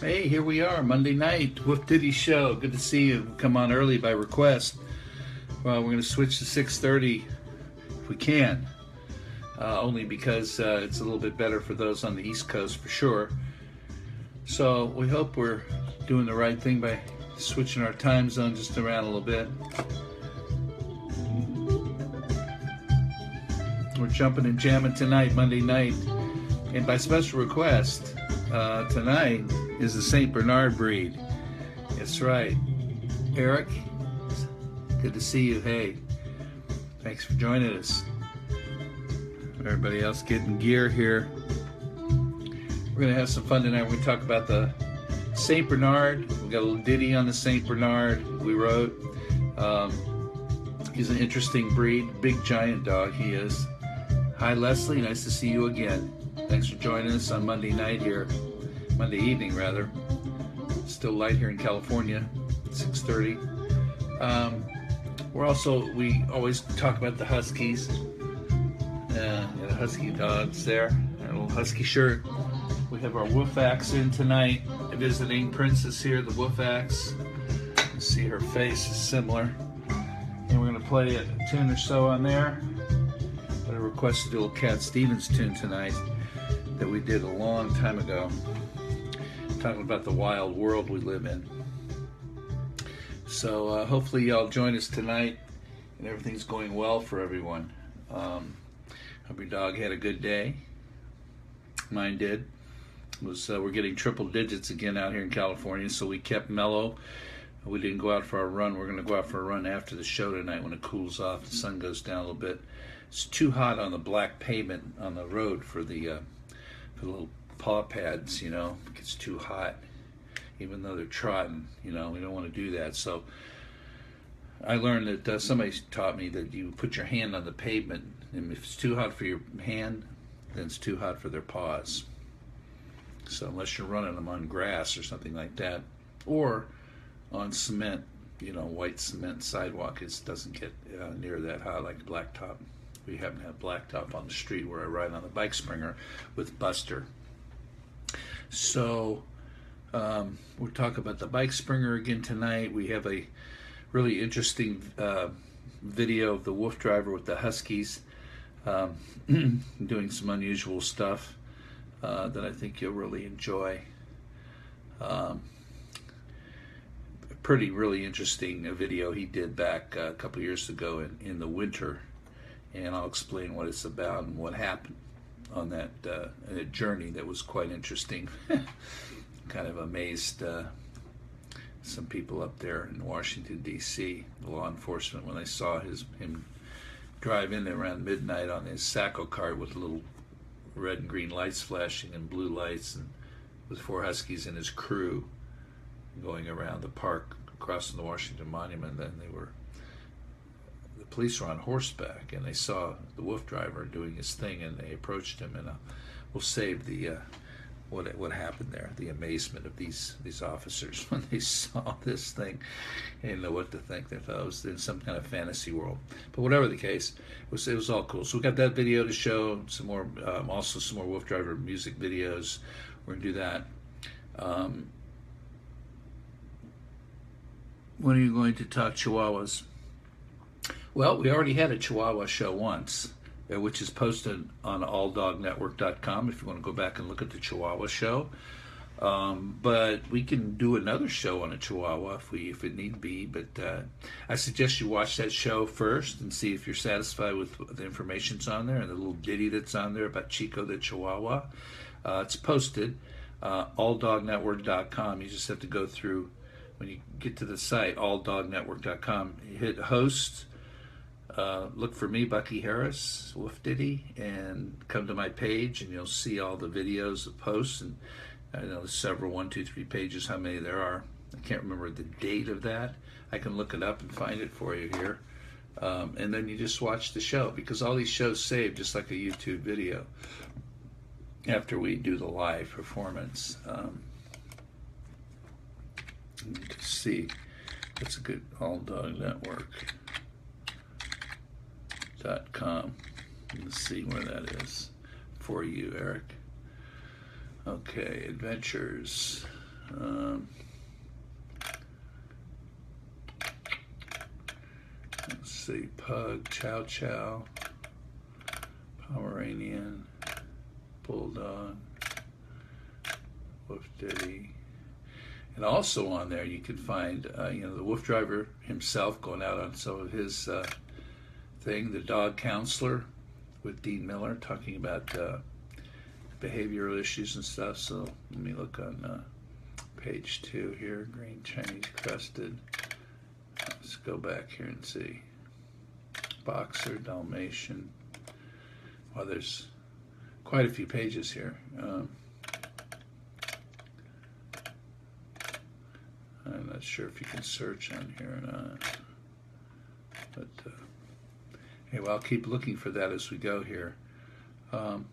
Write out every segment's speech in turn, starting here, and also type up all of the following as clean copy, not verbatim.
Hey, here we are, Monday night, WooF Ditty show. Good to see you. Come on early by request. Well, we're going to switch to 6:30 if we can, only because it's a little bit better for those on the East Coast for sure. So we hope we're doing the right thing by switching our time zone just around a little bit. We're jumping and jamming tonight, Monday night, and by special request, tonight is the St. Bernard breed. That's right. Eric, good to see you. Hey, thanks for joining us. Everybody else getting gear here. We're going to have some fun tonight. We're going to talk about the St. Bernard. We got a little ditty on the St. Bernard we wrote. He's an interesting breed. Big giant dog he is. Hi Leslie, nice to see you again. Thanks for joining us on Monday night here. Monday evening rather. Still light here in California, 6:30. We always talk about the Huskies. The Husky dogs there. Our little Husky shirt. We have our WooF axe in tonight. A visiting princess here, the WooF axe. You see her face is similar. And we're going to play a tune or so on there. But I requested a little Cat Stevens tune tonight that we did a long time ago. Talking about the wild world we live in. So hopefully y'all join us tonight and everything's going well for everyone. Hope your dog had a good day. Mine did. We're getting triple digits again out here in California, so we kept mellow. We didn't go out for our run. We're going to go out for a run after the show tonight when it cools off. The sun goes down a little bit. It's too hot on the black pavement on the road for the little paw pads, you know. It gets too hot, even though they're trotting, you know. We don't want to do that. So I learned that somebody taught me that you put your hand on the pavement, and if it's too hot for your hand, then it's too hot for their paws. So unless you're running them on grass or something like that, or on cement, you know, white cement sidewalk, it doesn't get near that hot like blacktop. We happen to have blacktop on the street where I ride on the bike springer with Buster. So we'll talk about the bike springer again tonight. We have a really interesting video of the WooF driver with the Huskies doing some unusual stuff that I think you'll really enjoy. Really interesting video he did back a couple years ago in the winter, and I'll explain what it's about and what happened on that journey that was quite interesting. Kind of amazed some people up there in Washington, D.C., law enforcement, when they saw him drive in there around midnight on his Sacco cart with little red and green lights flashing and blue lights, and with 4 Huskies and his crew going around the park, crossing the Washington Monument. Then the police were on horseback, and they saw the WooF driver doing his thing, and they approached him. And we'll save the what happened there, the amazement of these officers when they saw this thing. They didn't know what to think. They thought it was in some kind of fantasy world. But whatever the case, it was all cool. So we got that video to show, some more, also some more WooF driver music videos. We're gonna do that. When are you going to talk Chihuahuas? Well, we already had a Chihuahua show once, which is posted on alldognetwork.com if you want to go back and look at the Chihuahua show. But we can do another show on a Chihuahua if it need be. But I suggest you watch that show first and see if you're satisfied with the information's on there and the little ditty that's on there about Chico the Chihuahua. It's posted alldognetwork.com. You just have to go through. When you get to the site, alldognetwork.com, you hit host, look for me, Bucky Harris, WooF Ditty, and come to my page, and you'll see all the videos of posts. And I know there's several, 1, 2, 3 pages, how many there are. I can't remember the date of that. I can look it up and find it for you here. And then you just watch the show, because all these shows save just like a YouTube video after we do the live performance. You can see that's a good alldognetwork.com. Let's see where that is for you, Eric. Okay, adventures. Let's see, Pug, Chow Chow, Pomeranian, Bulldog, WooF, Ditty. And also on there you can find, you know, the WooF driver himself going out on some of his thing, the dog counselor with Dean Miller talking about behavioral issues and stuff. So let me look on page 2 here, green Chinese crested. Let's go back here and see. Boxer, Dalmatian. Well, there's quite a few pages here. I'm not sure if you can search on here or not. But anyway, I'll keep looking for that as we go here. So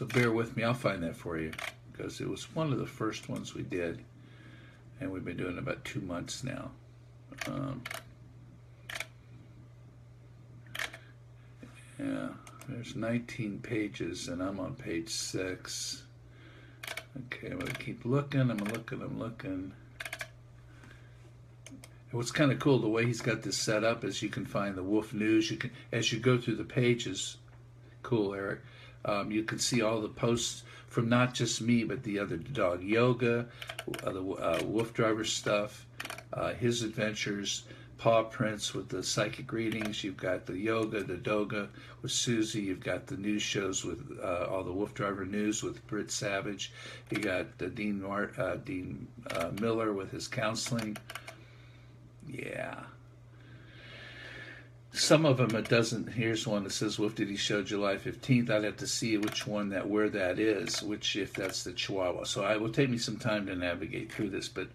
bear with me. I'll find that for you because it was one of the first ones we did. And we've been doing it about 2 months now. Yeah, there's 19 pages and I'm on page 6. Okay, I'm going to keep looking, I'm looking. And what's kind of cool, the way he's got this set up is you can find the WooF news. You can, as you go through the pages, cool, Eric, you can see all the posts from not just me, but the other dog yoga, the WooF driver stuff, his adventures, paw prints with the psychic readings. You've got the yoga, the doga with Susie. You've got the news shows with all the WooF driver news with Britt Savage. You got Dean Miller with his counseling. Yeah. Some of them it doesn't. Here's one that says WooF Ditty Show July 15th. I'd have to see which one where that is, if that's the Chihuahua. So it will take me some time to navigate through this, but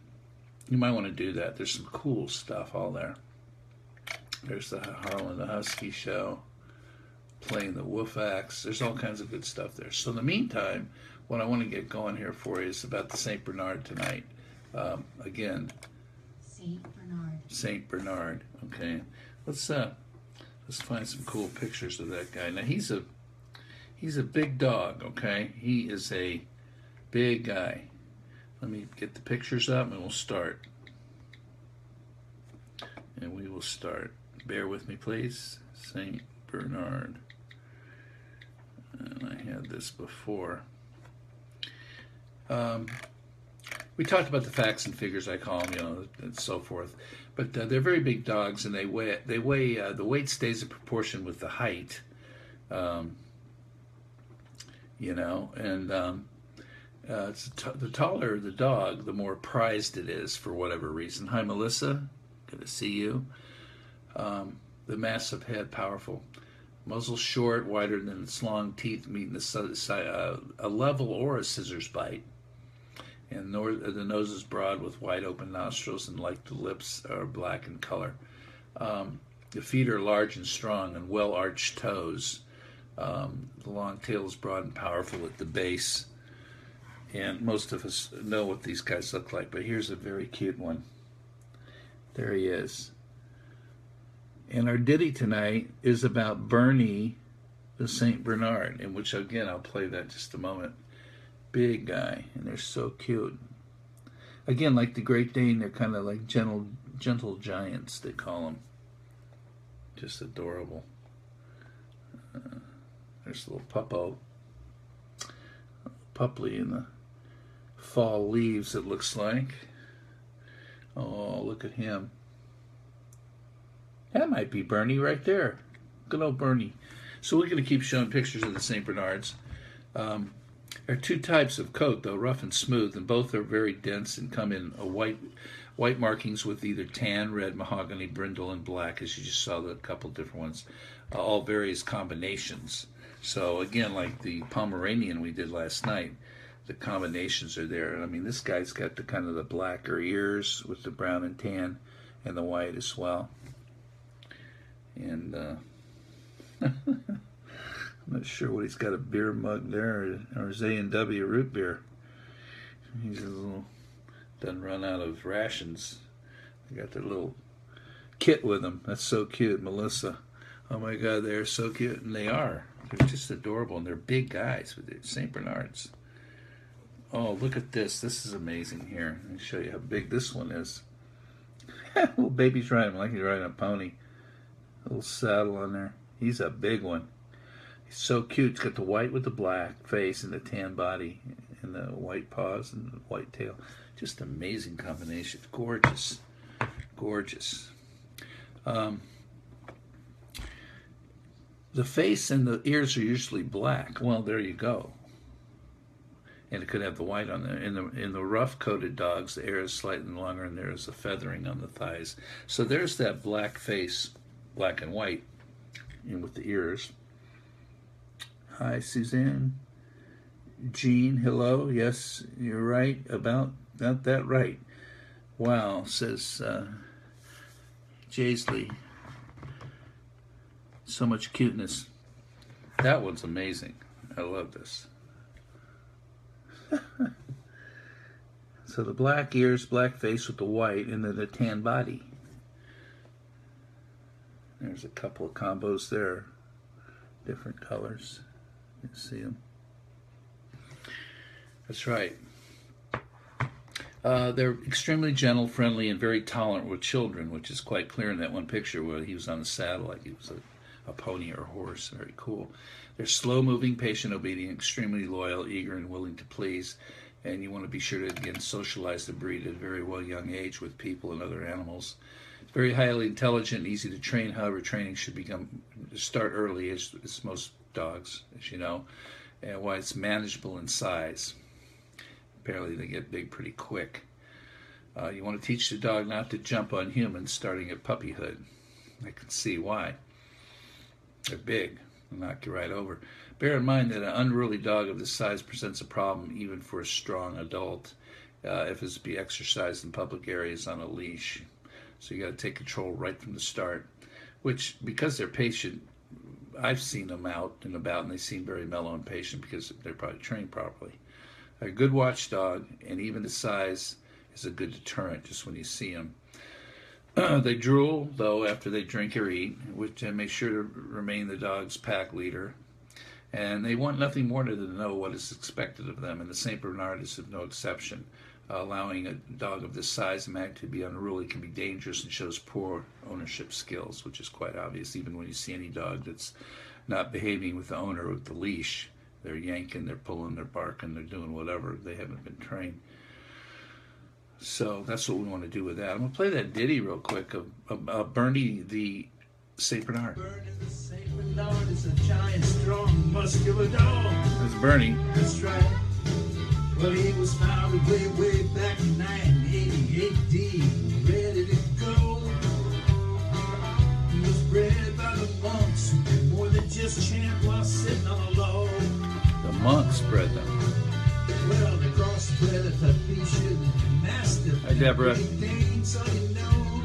you might want to do that. There's some cool stuff all there. There's the Harlan the Husky show, playing the WooF axe. There's all kinds of good stuff there. So in the meantime, what I want to get going here for you is about the St. Bernard tonight. Again, St. Bernard. Okay, let's find some cool pictures of that guy. Now he's a big dog. Okay, he is a big guy. Let me get the pictures up and we'll start. And we will start. Bear with me, please. St. Bernard. And I had this before. We talked about the facts and figures, I call them, you know, and so forth. But they're very big dogs, and they weigh the weight stays in proportion with the height. You know, and the taller the dog, the more prized it is for whatever reason. Hi, Melissa. Good to see you. The massive head, powerful. Muzzle short, wider than its long teeth, meeting a level or a scissors bite. And the nose is broad with wide open nostrils, and like the lips are black in color. The feet are large and strong and well-arched toes. The long tail is broad and powerful at the base. And most of us know what these guys look like, but here's a very cute one. There he is. And our ditty tonight is about Bernie the St. Bernard, in which, again, I'll play that in just a moment. Big guy, and they're so cute. Again, like the Great Dane, they're kind of like gentle giants, they call them. Just adorable. There's a little puppo. Pupley in the fall leaves, it looks like. Oh, look at him. That might be Bernie right there. Good old Bernie. So we're going to keep showing pictures of the St. Bernards. There are two types of coat, though, rough and smooth, and both are very dense and come in a white markings with either tan, red, mahogany, brindle, and black, as you just saw the couple different ones, all various combinations. So again, like the Pomeranian we did last night, the combinations are there. I mean, this guy's got the kind of the blacker ears with the brown and tan and the white as well. And I'm not sure what he's got, a beer mug there or his A&W root beer. He's a little, doesn't run out of rations. They got their little kit with them. That's so cute, Melissa. Oh my God, they're so cute, and they are. They're just adorable, and they're big guys with the St. Bernards. Oh, look at this. This is amazing here. Let me show you how big this one is. Little baby's riding like he's riding a pony. A little saddle on there. He's a big one. He's so cute. He's got the white with the black face and the tan body and the white paws and the white tail. Just amazing combination. Gorgeous. Gorgeous. The face and the ears are usually black. Well, there you go. And it could have the white on there. In the rough-coated dogs, the hair is slightly longer, and there is a feathering on the thighs. So there's that black face, black and white, and with the ears. Hi, Suzanne. Jean, hello. Yes, you're right about that right. Wow, says Jaisley. So much cuteness. That one's amazing. I love this. So the black ears, black face with the white, and then the tan body. There's a couple of combos there. Different colors. You can see them. That's right. They're extremely gentle, friendly, and very tolerant with children, which is quite clear in that one picture where he was on the saddle like he was a pony or a horse. Very cool. They're slow-moving, patient, obedient, extremely loyal, eager, and willing to please. And you want to be sure to, again, socialize the breed at a very young age with people and other animals. Very highly intelligent and easy to train. However, training should start early, as most dogs, as you know, and why it's manageable in size. Apparently, they get big pretty quick. You want to teach the dog not to jump on humans starting at puppyhood. I can see why. They're big. They'll knock you right over. Bear in mind that an unruly dog of this size presents a problem even for a strong adult if it's to be exercised in public areas on a leash. So you got to take control right from the start, which, because they're patient, I've seen them out and about, and they seem very mellow and patient because they're probably trained properly. A good watchdog, and even the size, is a good deterrent just when you see them. They drool, though, after they drink or eat, which makes sure to remain the dog's pack leader. And they want nothing more than to know what is expected of them, and the St. Bernard is of no exception. Allowing a dog of this size and magnitude to be unruly can be dangerous and shows poor ownership skills, which is quite obvious even when you see any dog that's not behaving with the owner with the leash. They're yanking, they're pulling, they're barking, they're doing whatever. They haven't been trained. So that's what we want to do with that. I'm going to play that ditty real quick of Bernie the St. Bernard. Bernie the St. Bernard is a giant, strong, muscular dog. That's Bernie. That's right. Well, he was founded way back in 1988, ready to go. He was bred by the monks who did more than just chant while sitting on a log. The monks bred them. Well, they crossbred a Tahitian Mastiff. Hi, Deborah. So you know.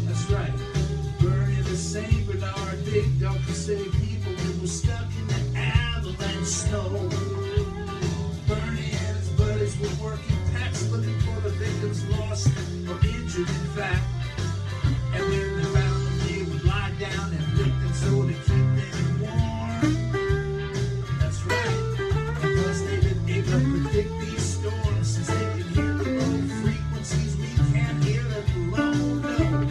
That's right. Bernie the St. Bernard, big dog to save people who were stuck in the avalanche snow. Bernie and his buddies were working packs looking for the victims lost or injured, in fact. And when they found them, they would lie down and lick them so to keep them warm. That's right. Because they've been able to predict these storms since they can hear the low frequencies we can't hear it below. No.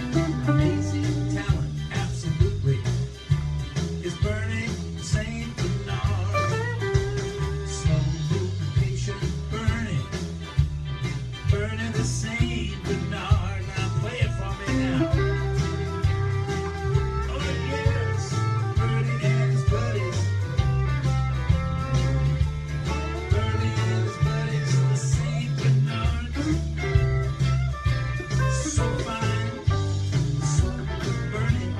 Amazing talent, absolutely. Is Bernie St. Bernard. Slow moving, patient Bernie. Bernie the St. Bernard. Now play it for me now. Oh yes, Bernie and his buddies. Bernie and his buddies, the St. Bernard. So fine, so Bernie.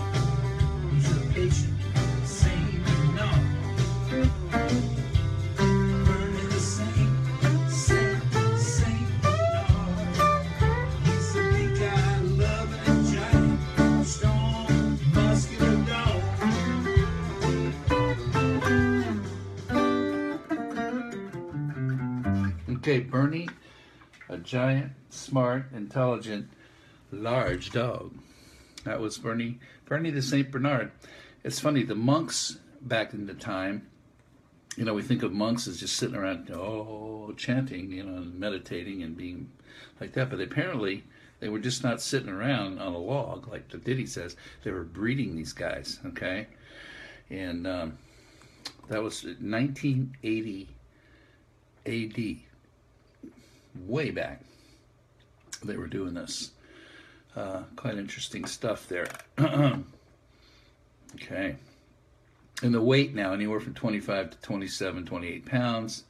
He's a patient St. Bernard. Bernie the St. Bernard. He's a big guy, loving and giant, strong, muscular dog. Okay, Bernie, a giant, smart, intelligent, large dog. That was Bernie the St. Bernard. It's funny, the monks back in the time You know, we think of monks as just sitting around, oh, chanting, you know, and meditating and being like that. But apparently, they were just not sitting around on a log, like the Ditty says. They were breeding these guys, okay? And that was 1980 AD, way back. They were doing this. Quite interesting stuff there. Okay. And the weight now, anywhere from 25 to 27, 28 pounds.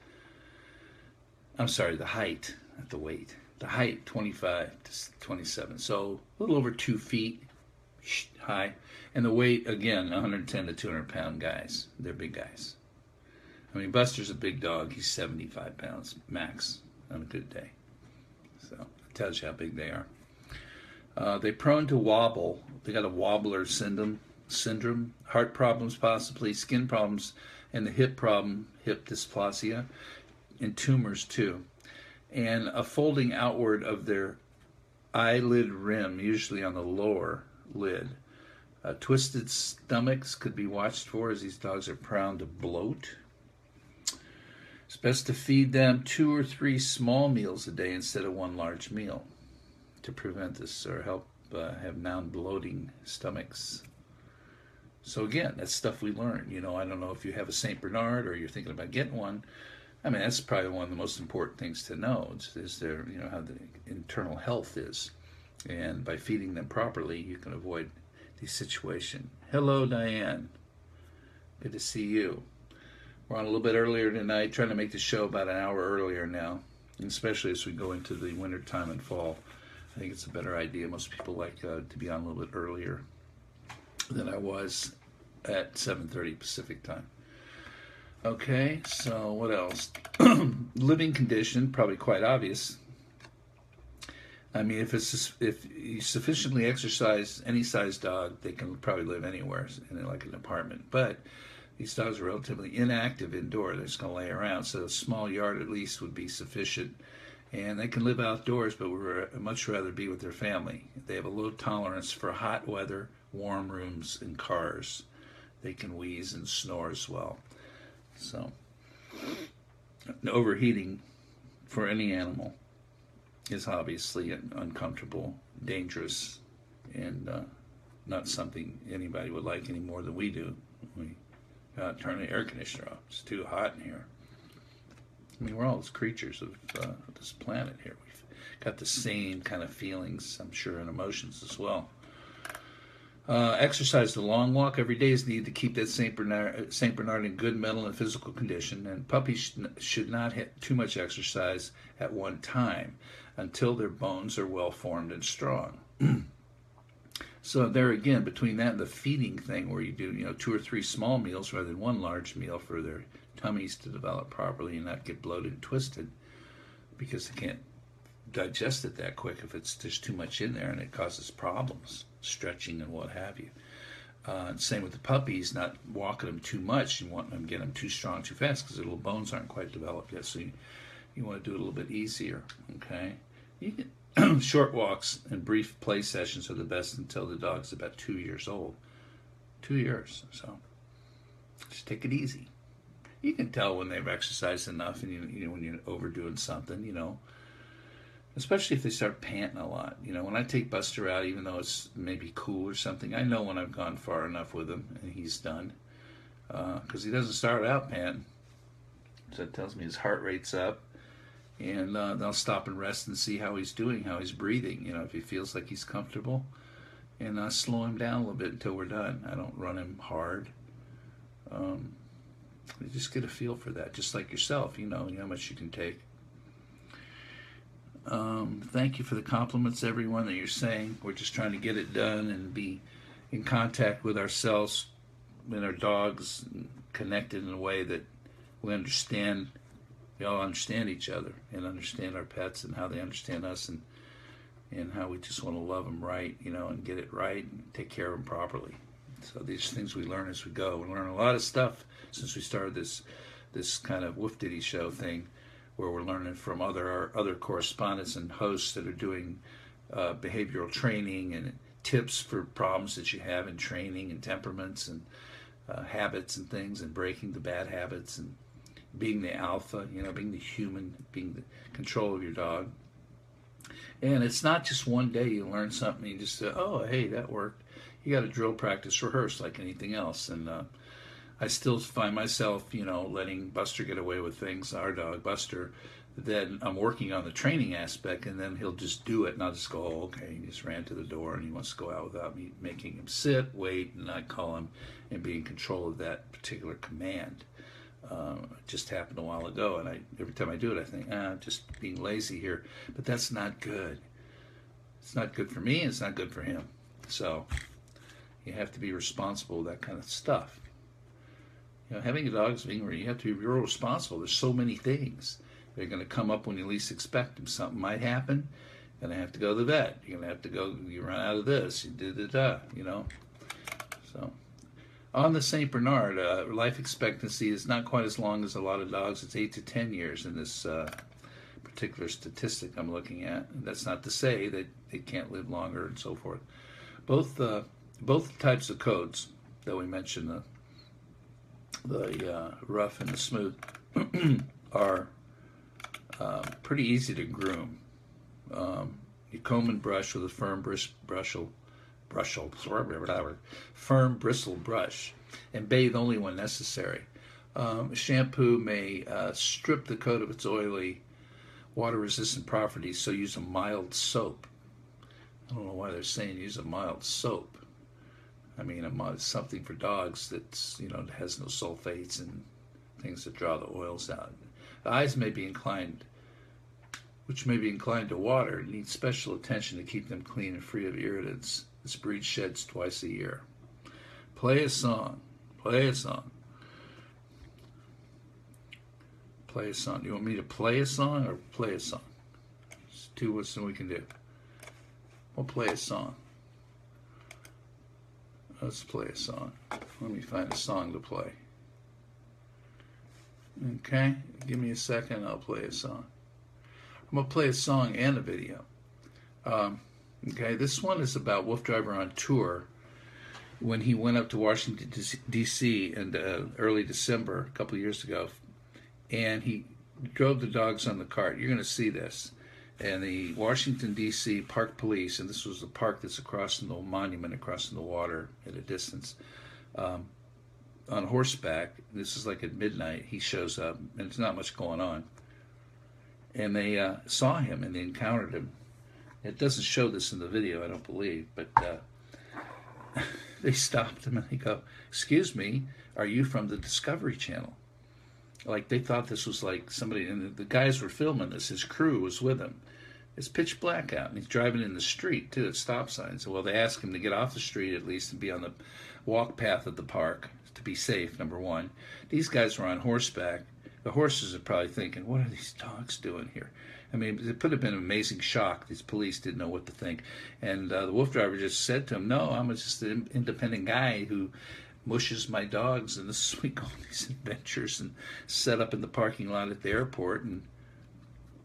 I'm sorry, the height, not the weight. The height, 25 to 27. So a little over 2 feet high. And the weight, again, 110 to 200 pound guys. They're big guys. I mean, Buster's a big dog. He's 75 pounds max on a good day. So it tells you how big they are. They're prone to wobble. They got a wobbler syndrome, heart problems possibly, skin problems, and the hip problem, hip dysplasia, and tumors too. And a folding outward of their eyelid rim, usually on the lower lid. Twisted stomachs could be watched for, as these dogs are prone to bloat. It's best to feed them 2 or 3 small meals a day instead of 1 large meal to prevent this or help have non-bloating stomachs. So again, that's stuff we learn. You know, I don't know if you have a St. Bernard or you're thinking about getting one. I mean, that's probably one of the most important things to know is their, you know, how the internal health is. And by feeding them properly, you can avoid these situations. Hello, Diane. Good to see you. We're on a little bit earlier tonight, trying to make the show about an hour earlier now, and especially as we go into the winter time and fall. I think it's a better idea. Most people like to be on a little bit earlier than I was at 7:30 Pacific time. Okay, so what else? Living condition, probably quite obvious. I mean, if you sufficiently exercise any size dog, they can probably live anywhere in like an apartment. But these dogs are relatively inactive indoor. They're just going to lay around. So a small yard at least would be sufficient. And they can live outdoors, but would much rather be with their family. They have a low tolerance for hot weather, warm rooms, and cars. They can wheeze and snore as well. So, overheating for any animal is obviously uncomfortable, dangerous, and not something anybody would like any more than we do. We gotta turn the air conditioner off. It's too hot in here. I mean, we're all creatures of this planet here. We've got the same kind of feelings, I'm sure, and emotions as well. Exercise, the long walk every day is needed to keep that St. Bernard in good mental and physical condition. And puppies should not have too much exercise at one time until their bones are well formed and strong. So there again, between that and the feeding thing, where you do 2 or 3 small meals rather than 1 large meal for their tummies to develop properly and not get bloated and twisted, because they can't digest it that quick if there's too much in there, and it causes problems, stretching and what have you. And same with the puppies, not walking them too much and wanting them to get them too strong too fast because their little bones aren't quite developed yet. So you want to do it a little bit easier. Okay, you can short walks and brief play sessions are the best until the dog's about 2 years old. 2 years, so just take it easy. You can tell when they've exercised enough, and when you're overdoing something, especially if they start panting a lot. When I take Buster out, even though it's maybe cool or something, I know when I've gone far enough with him and he's done, because he doesn't start out panting. So it tells me his heart rate's up, and I'll stop and rest and see how he's doing, how he's breathing. If he feels like he's comfortable, and I slow him down a little bit until we're done. I don't run him hard. You just get a feel for that, just like yourself. You know how much you can take. Thank you for the compliments, everyone, that you're saying. We're just trying to get it done and be in contact with ourselves and our dogs, and connected in a way that we understand. We all understand each other and understand our pets and how they understand us, and how we just want to love them right, and get it right and take care of them properly. So these things we learn as we go. We learn a lot of stuff since we started this kind of WooF Ditty show thing, where we're learning from other correspondents and hosts that are doing behavioral training and tips for problems that you have in training and temperaments and habits and things, and breaking the bad habits and being the alpha, being the human, being the control of your dog. And it's not just one day you learn something, you just say, oh, hey, that worked. You got to drill, practice, rehearse like anything else. And I still find myself, letting Buster get away with things, our dog, Buster. Then I'm working on the training aspect, and then he'll just do it, and I'll just go, oh, okay, he just ran to the door, and he wants to go out without me making him sit, wait, and I call him and be in control of that particular command. It just happened a while ago, and every time I do it, I think, just being lazy here. But that's not good. It's not good for me, and it's not good for him. So you have to be responsible with that kind of stuff. Having a dog is being where you have to be real responsible. There's so many things. They're going to come up when you least expect them. Something might happen. You're going to have to go to the vet. You're going to have to go, you run out of this. So, on the St. Bernard, life expectancy is not quite as long as a lot of dogs. It's 8 to 10 years in this particular statistic I'm looking at. And that's not to say that they can't live longer and so forth. Both types of codes that we mentioned, the rough and the smooth, are pretty easy to groom. You comb and brush with a firm firm bristled brush, and bathe only when necessary. Shampoo may strip the coat of its oily, water-resistant properties, so use a mild soap. I don't know why they're saying use a mild soap. I mean, something for dogs that's, has no sulfates and things that draw the oils out. The eyes may be inclined to water, and need special attention to keep them clean and free of irritants. This breed sheds twice a year. Play a song. Play a song. Play a song. You want me to play a song or play a song? Let's do what's we can do. We'll play a song. Let's play a song. Let me find a song to play. Okay, give me a second, I'll play a song. I'm going to play a song and a video. Okay, this one is about Wolf Driver on tour when he went up to Washington, D.C. in early December, a couple of years ago, and he drove the dogs on the cart. You're going to see this. And the Washington, D.C. Park Police, and this was the park that's across from the monument, across from the water at a distance, on horseback. This is like at midnight. He shows up, and there's not much going on. And they saw him, and they encountered him. It doesn't show this in the video, I don't believe, but they stopped him, and they go, "Excuse me, are you from the Discovery Channel?" Like they thought this was like somebody, and the guys were filming this. His crew was with him. It's pitch black out, and he's driving in the street too at stop signs. Well, they asked him to get off the street at least and be on the walk path of the park to be safe. Number one, these guys were on horseback. The horses are probably thinking, "What are these dogs doing here?" I mean, it could have been an amazing shock. These police didn't know what to think, and the Wolf Driver just said to him, "No, I'm just an independent guy who mushes my dogs, and this is we go on these adventures and set up in the parking lot at the airport, and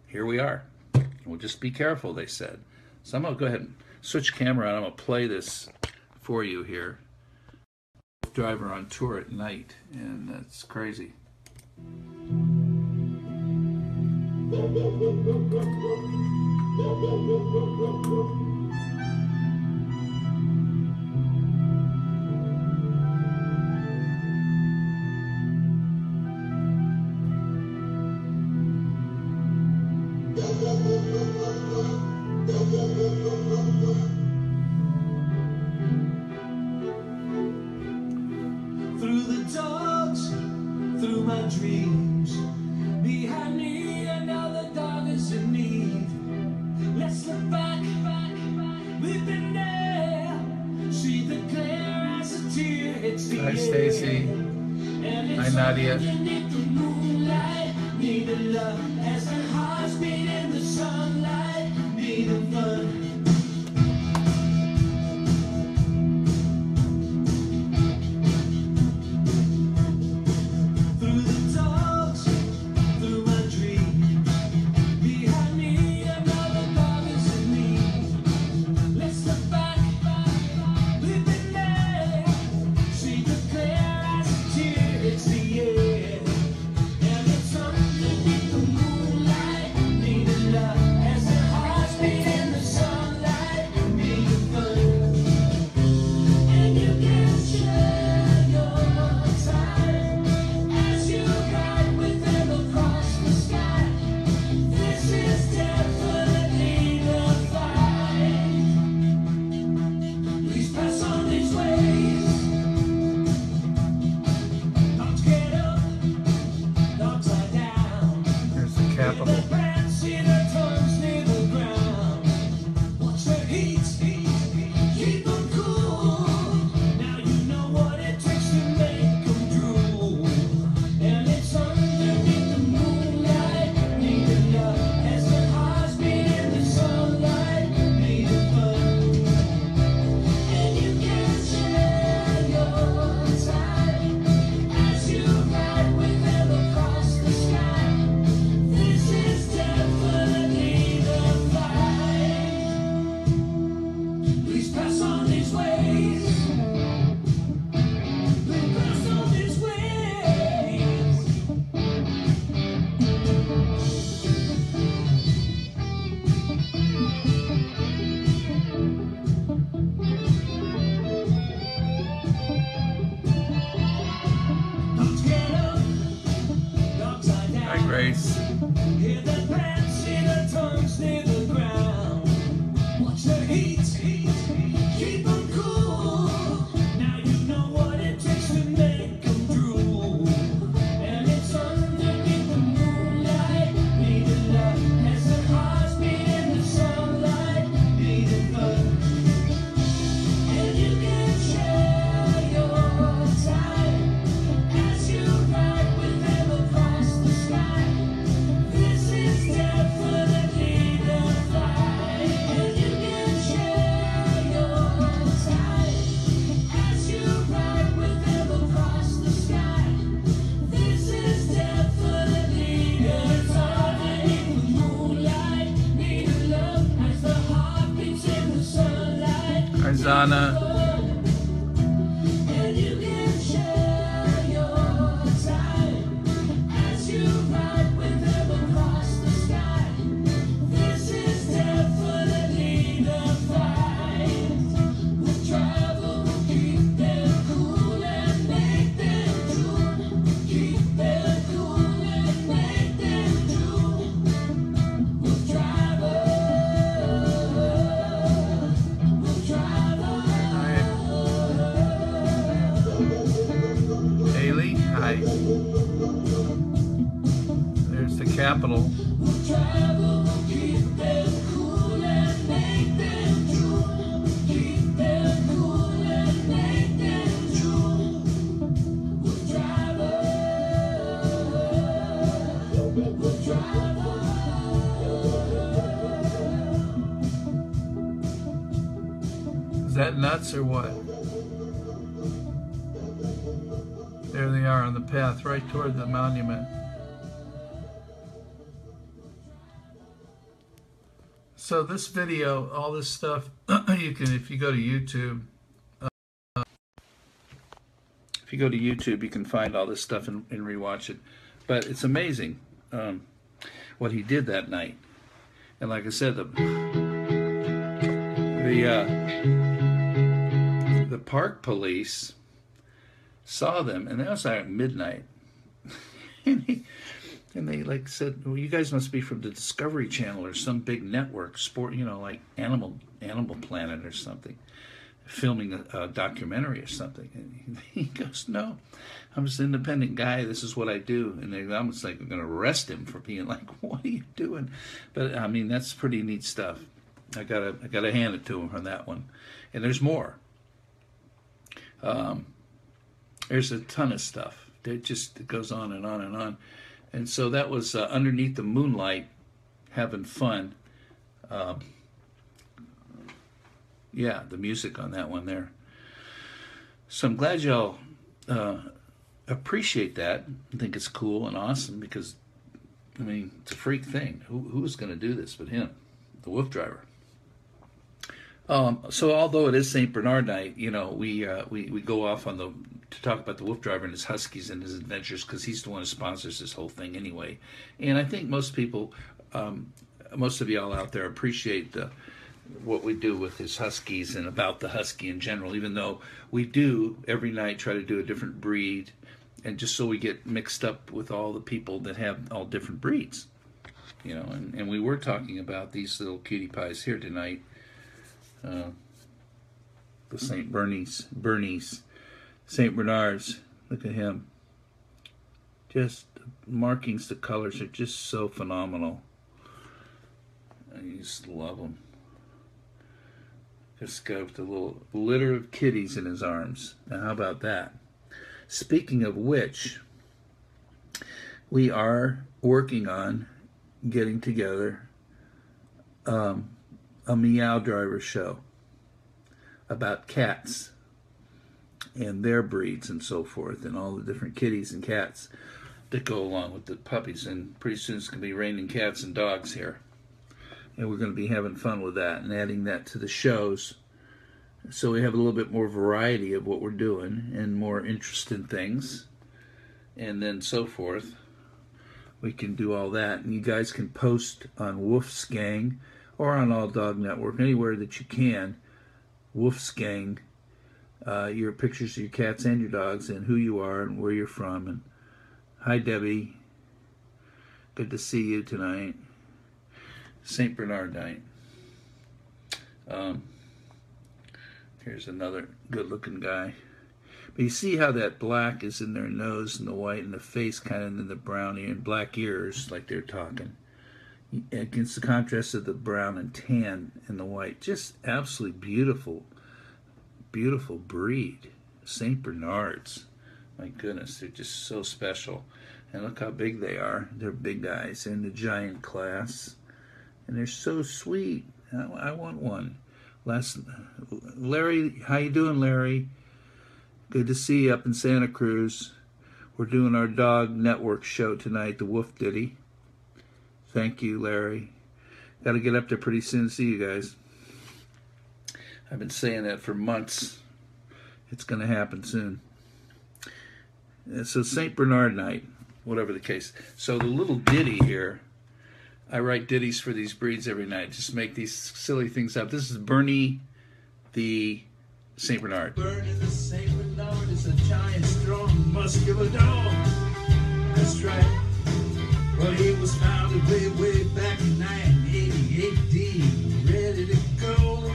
here we are. We'll just be careful," they said. So I'm going to go ahead and switch camera on. I'm going to play this for you here. Driver on tour at night, and that's crazy. Through the dogs, through my dreams, behind me another dog is in need. Let's look back, we've been there. See the glare as a tear hits the air. Hi, Stacy. Hi, Nadia. Need a love as our hearts beat in the sunlight. Need a fun. It's the air, and voice. Hear the pants, see the tongues near the ground. Watch the heat, keep them cool. Now you know what it takes to make them drool. And it's underneath the moonlight, needed love. As their hearts beat in the sunlight, needed love. And you can share your time as you ride with them across the sky. This is definitely the fight. And you can share your time as you ride with them across the sky. This is definitely the time. Underneath the moonlight, need love as the heart beats in the sunlight. Arizona. And you can share your time as you ride with them across the sky. This is definitely the fight. We'll travel, we'll keep them cool and make them drool. Keep them cool and make them drool. We'll travel, we'll travel. Haley, hi. There's the Capitol. We'll travel, we'll keep them cool and make them drool. Keep them cool and make them drool. We'll travel, we'll travel. Is that nuts or what? There they are on the path right toward the monument. So this video, all this stuff, you can, if you go to YouTube, you can find all this stuff and rewatch it. But it's amazing what he did that night. And like I said, the park police saw them, and that was at midnight. and they like said, "Well, you guys must be from the Discovery Channel or some big network, sport, like Animal Planet or something, filming a documentary or something." And he goes, "No, I'm just an independent guy. This is what I do." And they almost like, "I'm going to arrest him for being like, what are you doing?" But I mean, that's pretty neat stuff. I gotta hand it to him on that one. And there's more. There's a ton of stuff. It goes on and on and on. And so that was Underneath the Moonlight, having fun. Yeah, the music on that one there. So I'm glad y'all appreciate that. I think it's cool and awesome because, I mean, it's a freak thing. Who's going to do this but him, the WooF driver? So although it is St. Bernard night, we go off on to talk about the WooF driver and his huskies and his adventures because he's the one who sponsors this whole thing anyway. And I think most people, most of y'all out there appreciate what we do with his huskies and about the husky in general, even though we do every night try to do a different breed, and just so we get mixed up with all the people that have all different breeds. And we were talking about these little cutie pies here tonight. The St. St. Bernards. Look at him. Just markings, the colors are just so phenomenal. I just love them. Just got the little litter of kitties in his arms. Now, how about that? Speaking of which, we are working on getting together a Meow Driver show about cats and their breeds and so forth, and all the different kitties and cats that go along with the puppies. And pretty soon it's going to be raining cats and dogs here, and we're going to be having fun with that and adding that to the shows, so we have a little bit more variety of what we're doing and more interesting things, and then so forth. We can do all that, and you guys can post on WooF's Gang or on All Dog Network, anywhere that you can, WooF's Gang, your pictures of your cats and your dogs and who you are and where you're from. And hi, Debbie. Good to see you tonight. St. Bernard night. Here's another good-looking guy. But you see how that black is in their nose and the white and the face kind of in the brown ear and black ears, like they're talking, against the contrast of the brown and tan and the white. Just absolutely beautiful, beautiful breed. St. Bernards. My goodness, they're just so special. And look how big they are. They're big guys. They're in the giant class. And they're so sweet. I want one. Larry, how you doing, Larry? Good to see you up in Santa Cruz. We're doing our dog network show tonight, the WooF Ditty. Thank you, Larry. Got to get up there pretty soon to see you guys. I've been saying that for months. It's going to happen soon. So St. Bernard night, whatever the case. So the little ditty here, I write ditties for these breeds every night. Just make these silly things up. This is Bernie the St. Bernard. Bernie the St. Bernard is a giant, strong, muscular dog. That's right. Well, he was founded way back in 1988, ready to go.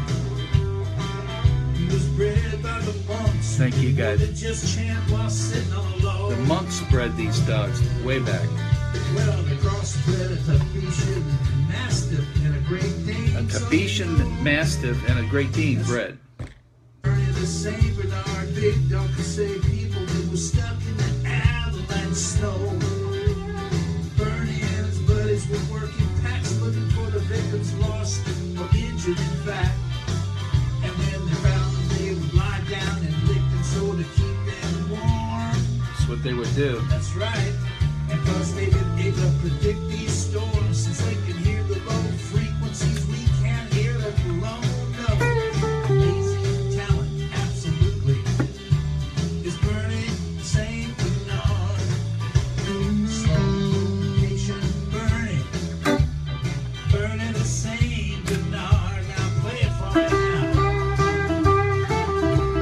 He was bred by the monks. Thank you, guys. They just chant while sitting on the low. The monks bred these dogs way back. Well, they crossbred a Tahitian Mastiff and a Great Dane. A Tahitian Mastiff and a Great Dane bred. Bernie the St. Bernard, big dog could save people that were stuck in the avalanche snow. Bernie and his buddies were working packs looking for the victims lost or injured, in fact. And when they found them, they would lie down and lick them so to keep them warm. That's what they would do. That's right. And plus they've been able to predict these storms since they can hear the low frequencies we can't hear, let alone know. Amazing talent, absolutely. Is Bernie St. Bernard. Slow, patient Bernie. Bernie the St. Bernard. Now play it for me now.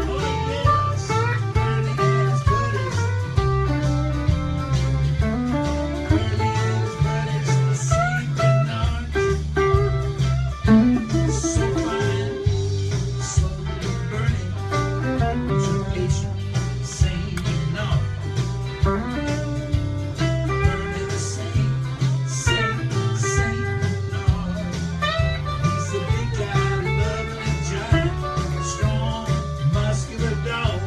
Oh yes, Bernie and his buddies. Bernie and his buddies, the St. Bernard. So fine, slow Bernie. So patient, St. Bernard. Bernie the St. Bernard. He's the big guy, loving giant, strong, muscular dog.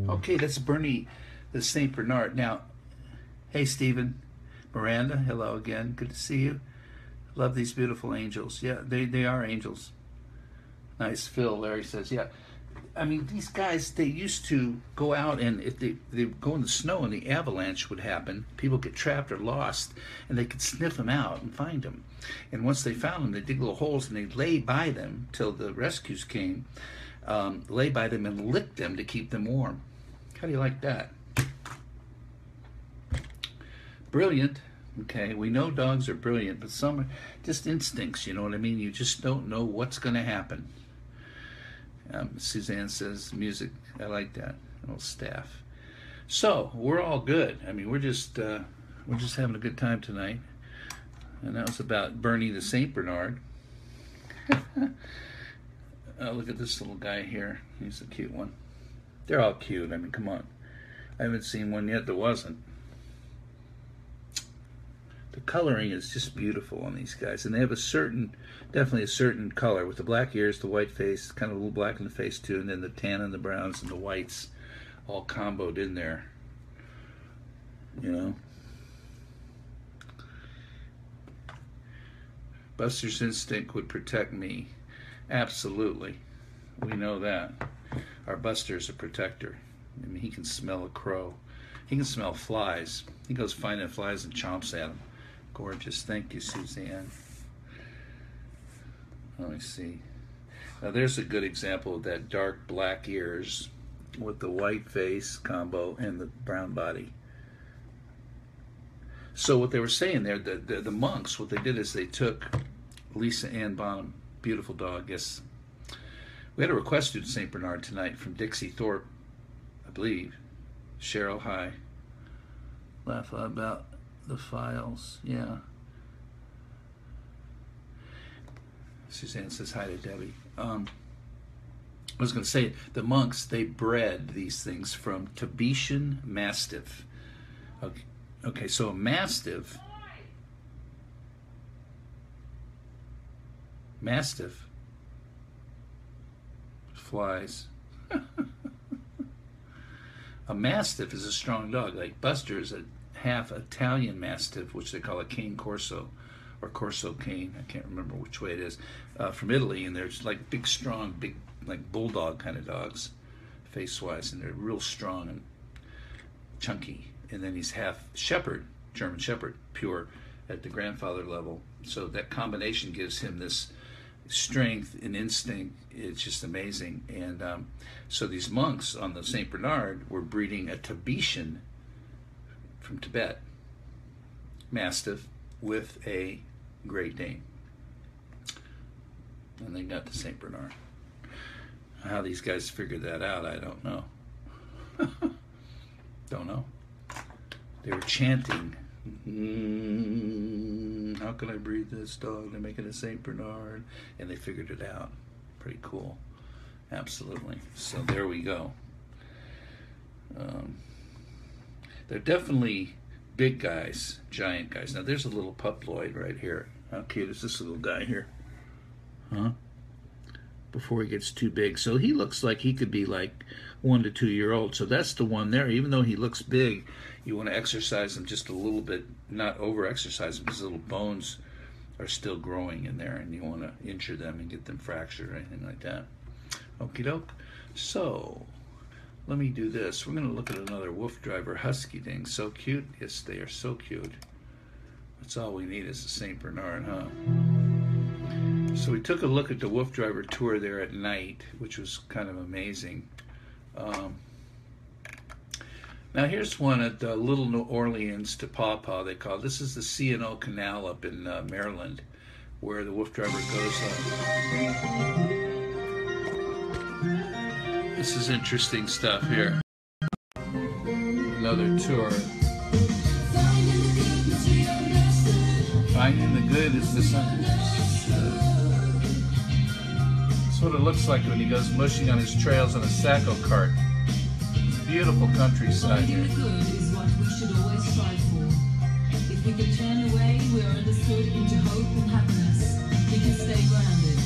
Okay, that's Bernie the St. Bernard. Now, hey, Stephen. Miranda, hello again. Good to see you. Love these beautiful angels. Yeah, they are angels. Nice, Phil. Larry says, yeah. I mean, these guys, they used to go out, and if they go in the snow and the avalanche would happen, people get trapped or lost, and they could sniff them out and find them. And once they found them, they dig little holes and they lay by them till the rescues came, lay by them and lick them to keep them warm. How do you like that? Brilliant. Okay, we know dogs are brilliant, but some are just instincts, you know what I mean? You just don't know what's going to happen. Suzanne says, music, I like that. Little staff. So, we're all good. I mean, we're just having a good time tonight. And that was about Bernie the St. Bernard. Oh, look at this little guy here. He's a cute one. They're all cute. I mean, come on. I haven't seen one yet that wasn't. The coloring is just beautiful on these guys, and they have definitely a certain color with the black ears, the white face, kind of a little black in the face too, and then the tan and the browns and the whites all comboed in there. You know, Buster's instinct would protect me. Absolutely, we know that. Our Buster's a protector. I mean, he can smell a crow. He can smell flies. He goes finding flies and chomps at them. Gorgeous. Thank you, Suzanne. Let me see. Now there's a good example of that dark black ears with the white face combo and the brown body. So what they were saying there, the monks, what they did is they took Lisa Ann Bonham, beautiful dog, yes. We had a request to St. Bernard tonight from Dixie Thorpe, I believe. Cheryl, hi. Laugh about the files. Yeah. Suzanne says hi to Debbie. I was going to say, the monks, they bred these things from Tibetan Mastiff. Okay, so a Mastiff flies. A Mastiff is a strong dog. Like Buster is a half Italian Mastiff, which they call a Cane Corso, or Corso Cane. I can't remember which way it is. From Italy, and they're just like big, strong, big, like bulldog kind of dogs, face-wise, and they're real strong and chunky. And then he's half Shepherd, German Shepherd, pure at the grandfather level. So that combination gives him this strength and instinct. It's just amazing. And so these monks on the St. Bernard were breeding a Tibetan from Tibet Mastiff with a Great Dane. And they got the St. Bernard. How these guys figured that out, I don't know. Don't know. They were chanting, how can I breed this dog to make it a St. Bernard? And they figured it out. Pretty cool. Absolutely. So there we go. They're definitely big guys, giant guys. Now there's a little pup Lloyd right here. How cute is this little guy here? Huh? Before he gets too big. So he looks like he could be like 1 to 2 year old. So that's the one there. Even though he looks big, you want to exercise him just a little bit, not over exercise him, because little bones are still growing in there, and you want to injure them and get them fractured or anything like that. Okie doke. So let me do this. We're going to look at another WooF driver husky thing. So cute. Yes, they are so cute. That's all we need is a St. Bernard, huh? So we took a look at the WooF driver tour there at night, which was kind of amazing. Now here's one at Little New Orleans to Paw Paw, they call it. This is the C&O Canal up in Maryland, where the WooF driver goes on. This is interesting stuff here. Another tour. Finding the good is misunderstood. That's what it looks like when he goes mushing on his trails on a sacco cart. Beautiful countryside here. Finding the good is what we should always strive for. If we can turn away, we are understood into hope and happiness. We can stay grounded.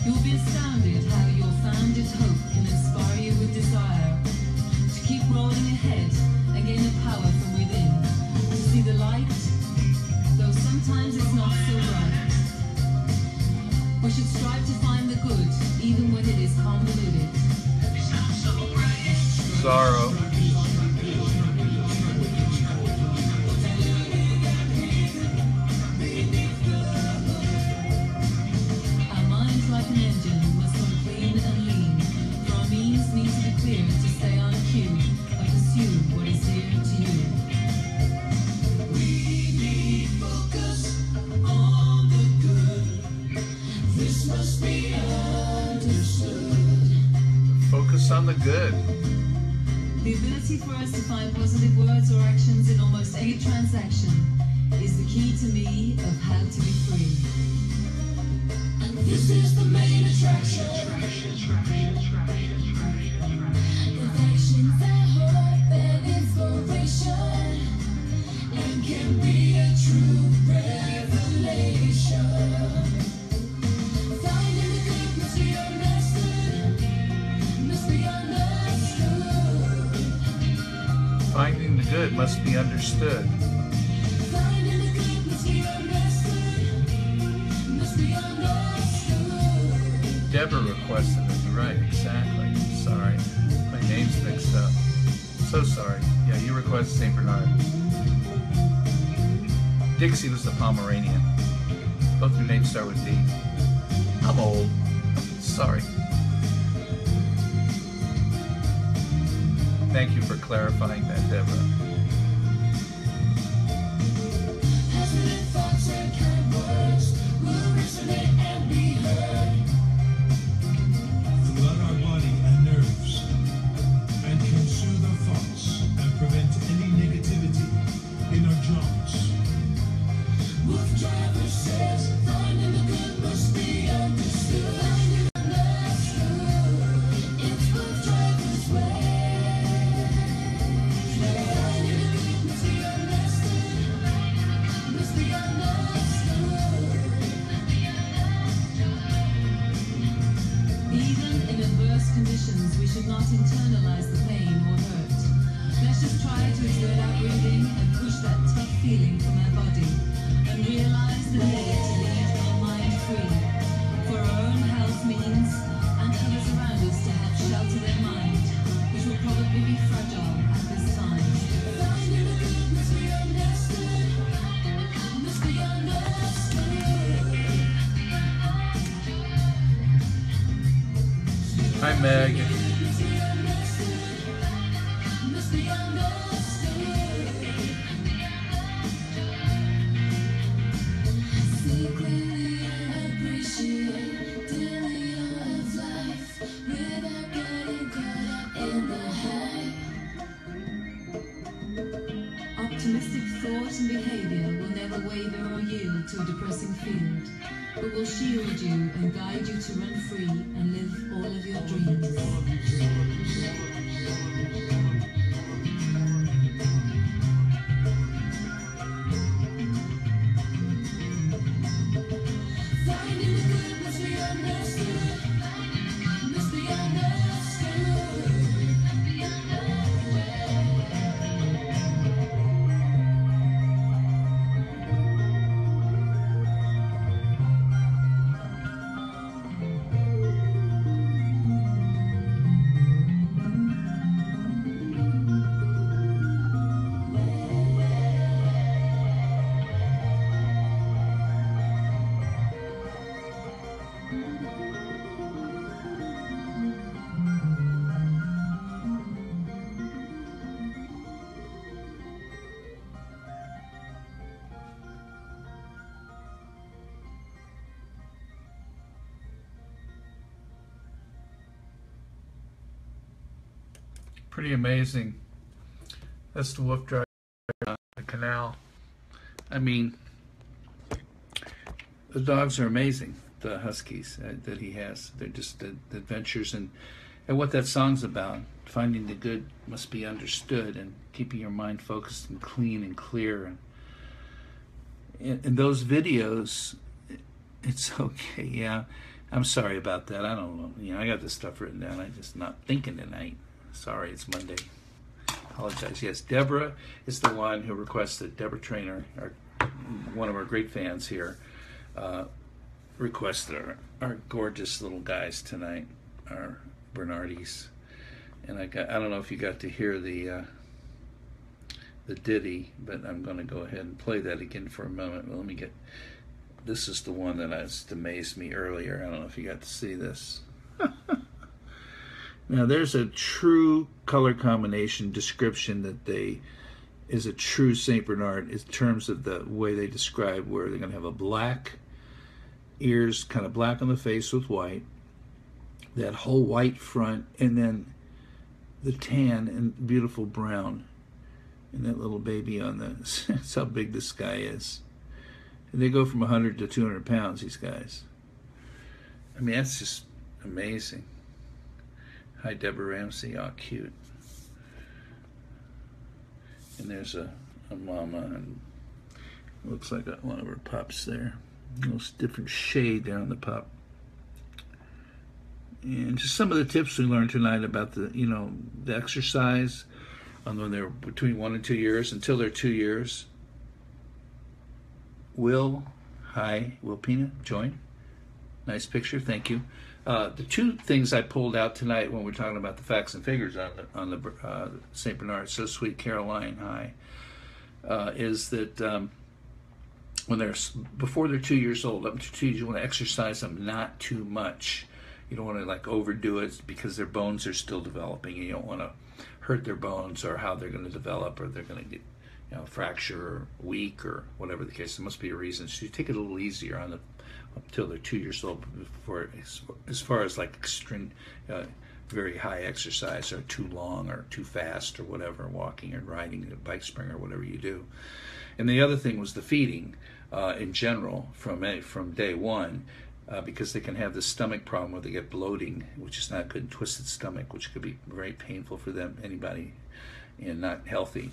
You'll be astounded how your founded hope can inspire you with desire to keep rolling ahead and gain the power from within. To see the light, though sometimes it's not so bright. We should strive to find the good, even when it is convoluted. Sorrow. Our minds, like an engine, must run clean and lean. For our means need to be clear to stay on cue and pursue what is dear to you. We need focus on the good. This must be understood. Focus on the good. The ability for us to find positive words or actions in almost any transaction is the key to me of how to be free. And this is the main attraction. Perfections and hope and inspiration, and can be a true revelation. Finding the good must be understood, must be understood. Finding the good must be understood. Finding the good must be understood, must be understood. Deborah requested it. You're right, exactly. Sorry. My name's mixed up. So sorry. Yeah, you requested St. Bernard. Dixie was the Pomeranian. Both your names start with D. I'm old. Sorry. Thank you for clarifying that, Deborah. Positive thoughts and kind words will resonate and be heard. Flood our body and nerves and can soothe our thoughts and to exert our breathing and push that tough feeling from our body, and realize the need to leave our mind free, for our own health means, and others around us to help shelter their mind, which will probably be fragile at this time. Finding the good must be understood, must be understood. Hi, Meg. Must be understood. See clearly and appreciate daily of life without getting caught up in the hype. Optimistic thought and behavior will never waver or yield to a depressing field, but will shield you and guide you to run free and live all of your dreams. Finding the good must be understood, must be understood. Pretty amazing. That's the WooF drive on the canal. I mean, the dogs are amazing, the Huskies that he has. They're just the adventures and what that song's about. Finding the good must be understood, and keeping your mind focused and clean and clear. And in those videos, it's okay. Yeah, I'm sorry about that. I don't know. You know, I got this stuff written down. I'm just not thinking tonight. Sorry, it's Monday. Apologize. Yes, Deborah is the one who requested. Deborah Trainer, one of our great fans here, requested our gorgeous little guys tonight, our Bernardis. And I don't know if you got to hear the ditty, but I'm going to go ahead and play that again for a moment. Well, let me get. This is the one that just amazed me earlier. I don't know if you got to see this. Now, there's a true color combination description that is a true St. Bernard in terms of the way they describe where they're going to have a black ears, kind of black on the face with white, that whole white front, and then the tan and beautiful brown, and that little baby on the, that's how big this guy is. And they go from 100 to 200 pounds, these guys. I mean, that's just amazing. Hi, Deborah Ramsey. Oh, cute. And there's a mama, and looks like one of her pups there. A little different shade there on the pup. And just some of the tips we learned tonight about the exercise when they're between 1 and 2 years until they're 2 years. Hi, Will Pina, join. Nice picture, thank you. The two things I pulled out tonight when we're talking about the facts and figures on the St. Bernard, so sweet Caroline, hi, is that before they're 2 years old, up to 2 years, you want to exercise them not too much. You don't want to overdo it because their bones are still developing. You don't want to hurt their bones or how they're going to develop, or they're going to get fracture or weak or whatever the case. There must be a reason. So you take it a little easier on them until they're 2 years old. Before, as far as extreme, very high exercise, or too long or too fast or whatever, walking or riding a bike spring or whatever you do. And the other thing was the feeding in general from day one. Because they can have this stomach problem where they get bloating, which is not good, twisted stomach, which could be very painful for them, anybody, and not healthy.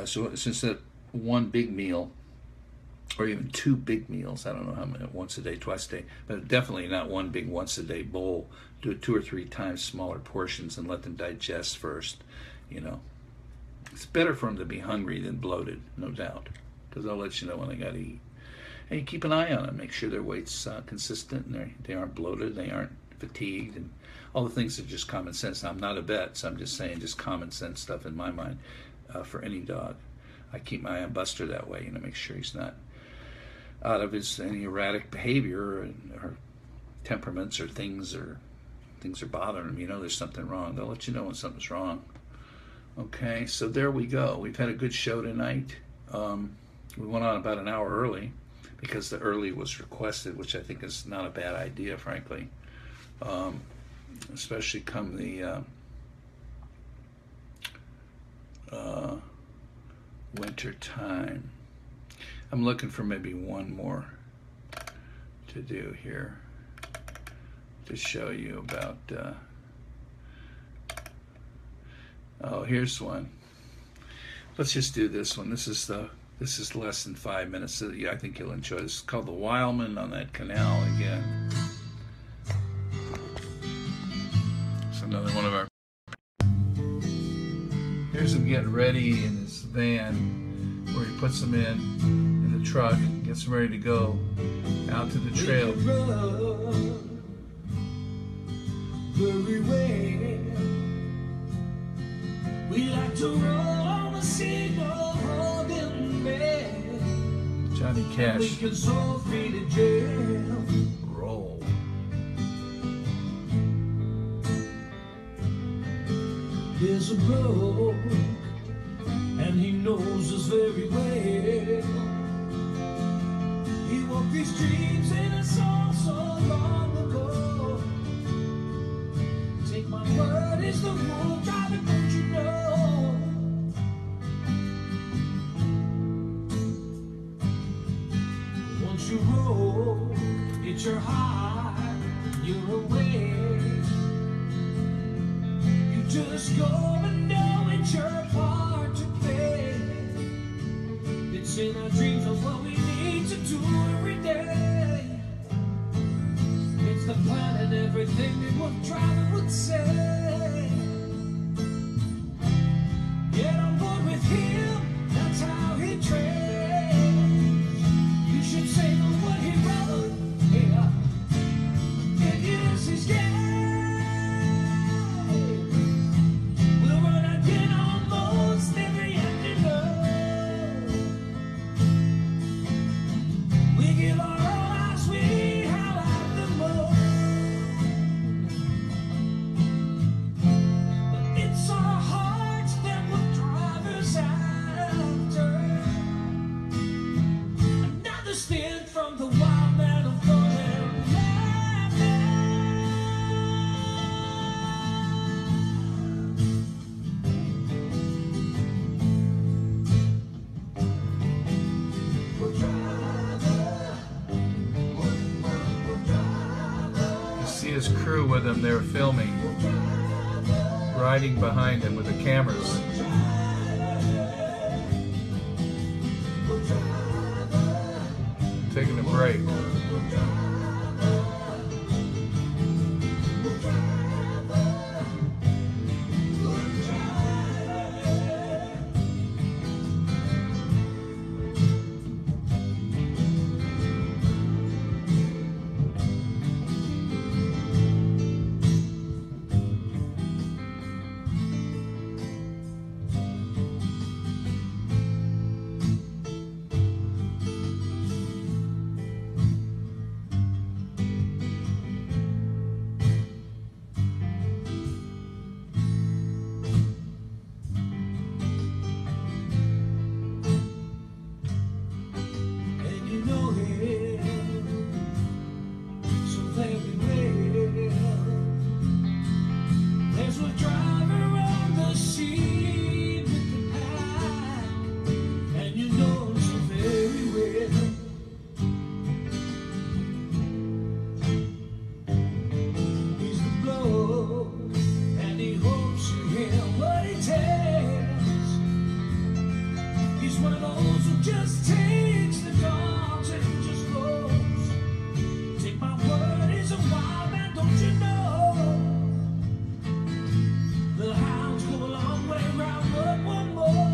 So since that one big meal, or even 2 big meals, I don't know how many, once a day, twice a day, but definitely not one big once a day bowl. Do it 2 or 3 times, smaller portions, and let them digest first, It's better for them to be hungry than bloated, no doubt, because they'll let you know when they got to eat. And you keep an eye on them, make sure their weight's consistent, and they aren't bloated, they aren't fatigued, and all the things are just common sense. Now, I'm not a vet, so I'm just saying just common sense stuff in my mind for any dog. I keep my eye on Buster that way, make sure he's not out of any erratic behavior or temperaments or things are bothering him. There's something wrong. They'll let you know when something's wrong. Okay, so there we go. We've had a good show tonight. We went on about an hour early because the early was requested, which I think is not a bad idea, frankly. Especially come the winter time. I'm looking for maybe one more to do here to show you about oh, here's one. Let's just do this one. This is less than 5 minutes. So I think you'll enjoy this. It's called The Wildman on that canal again. It's another one of our. Here's him getting ready in his van, where he puts them in the truck, gets them ready to go out to the trail. Very well. We like to roll on a single holding bed. Johnny Cash. We can so free to jail. Roll. There's a bloke, and he knows us very well. He walked these streets in a song so long ago. Take my word, it's the wolf driving, don't you know? Once you roll, it's your heart, you're away. You just go and know it's your part to play. It's in our dreams of what we need to do every day. It's the plan and everything that what driver would say. Get on board with him, that's how he trains. You should say the what he wrote, yeah. It is his game. We'll run again almost every afternoon. We give our all as we howl at the moon. But it's our hearts that will drive us after. Another stint from the wild man of thorn and You see his crew with him there filming, riding behind him with the cameras. Taking a break. and you know him so very well. There's a driver on the scene with the pack, and you know him so very well. He's the bloke, and he hopes you hear what he tells. He's one of those who just takes the dogs and just goes. Take my word, he's a wild man, don't you know? The hounds go a long way round, but one more.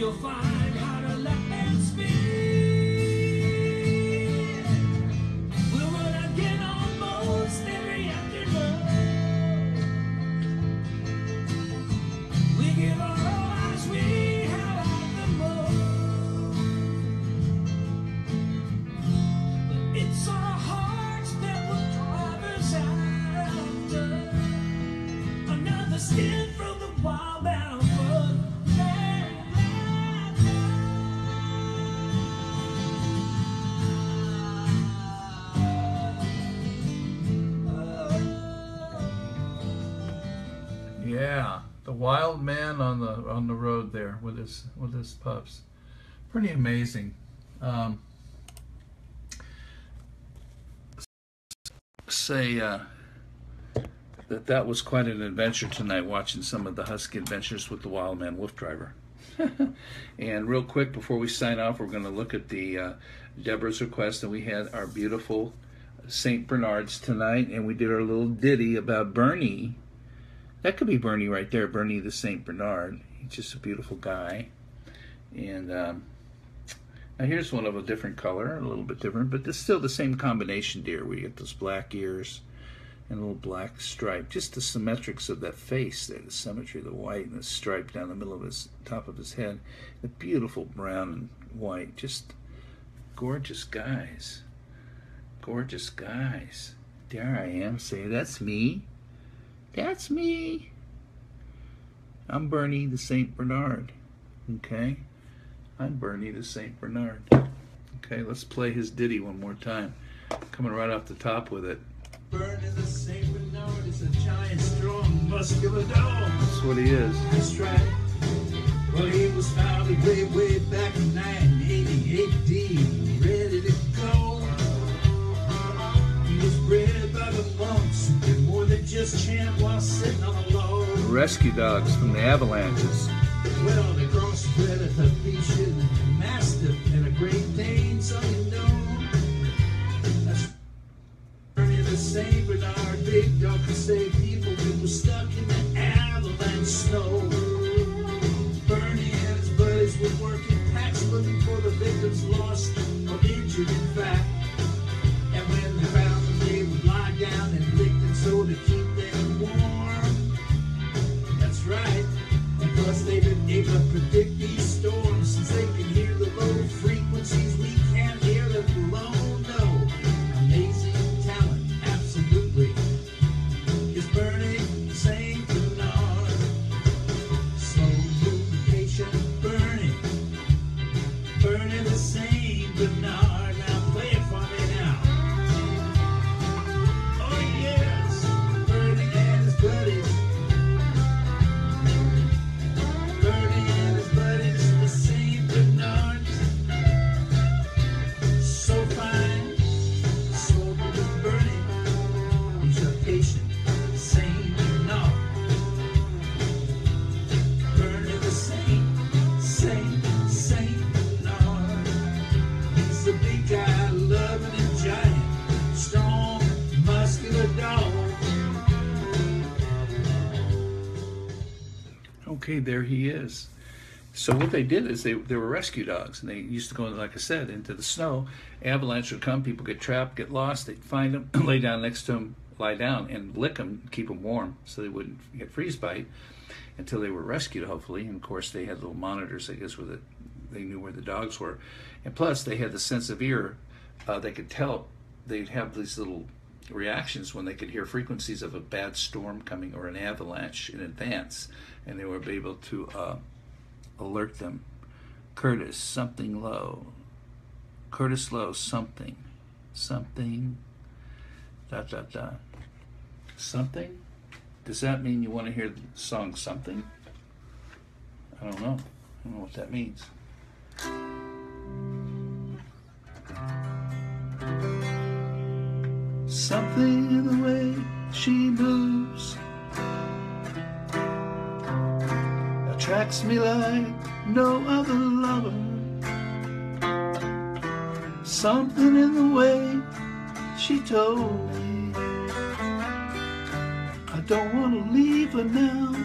you'll find how to let them speak. We'll run again almost every afternoon. We give our all as we have at the most. But it's our hearts that will drive us after another skin from the wild outward. Yeah, the wild man on the road there with his pups. Pretty amazing. Say that was quite an adventure tonight, watching some of the Husky Adventures with the Wild Man Wolf Driver. And real quick before we sign off, we're going to look at the Deborah's request, and we had our beautiful St. Bernards tonight, and we did our little ditty about Bernie. That could be Bernie right there, Bernie the St. Bernard. He's just a beautiful guy. And now here's one of a different color, a little bit different, but it's still the same combination deer where you get those black ears and a little black stripe. Just the symmetrics of that face there, the symmetry of the white and the stripe down the middle of his top of his head. The beautiful brown and white. Just gorgeous guys. Gorgeous guys. There I am. Say, that's me. That's me. I'm Bernie the St. Bernard. Okay? I'm Bernie the St. Bernard. Okay, let's play his ditty one more time. Coming right off the top with it. Bernie the St. Bernard is a giant, strong, muscular dog. That's what he is. That's right. Well, he was founded way back in 980 AD, ready to go. He was bred by the monks who did more than just chant while sitting on a log. Rescue dogs from the avalanches. Well, they crossbred a Tahitian Mastiff and a Great Dane, so you know. That's Bernie the St. Bernard, big dog could save people who were stuck in the avalanche snow. Bernie and his buddies were working packs looking for the victims lost or injured, in fact. And when they found them, they would lie down and lick them so to keep them warm. That's right. And plus they've been able to predict these storms since they can hear the low frequencies we can't hear them below. No. Amazing talent, absolutely. Is Bernie St. Bernard. Slow moving, patient Bernie. Bernie the St. Bernard. Now play it for me now. Oh yes, Bernie and his buddies. Bernie and his buddies, the St. Bernards. So fine, so good Bernie. He's a patient St. Bernard. Bernie the St. Bernard. He's a big guy, loving and giant, strong, muscular dog. Okay, there he is. So what they did is they were rescue dogs, and they used to go, like I said, into the snow. Avalanche would come, people get trapped, get lost, they'd find them, lay down next to them, lie down, and lick them, keep them warm so they wouldn't get freeze bite until they were rescued, hopefully. And of course they had little monitors, I guess, where they knew where the dogs were. And plus they had the sense of ear. They could tell, they'd have these little reactions when they could hear frequencies of a bad storm coming or an avalanche in advance, and they were able to alert them. Curtis, something low. Curtis low, something. Something. ... Something? Does that mean you want to hear the song Something? I don't know. I don't know what that means. Something in the way she moves attracts me like no other lover. Something in the way she told me I don't want to leave her now.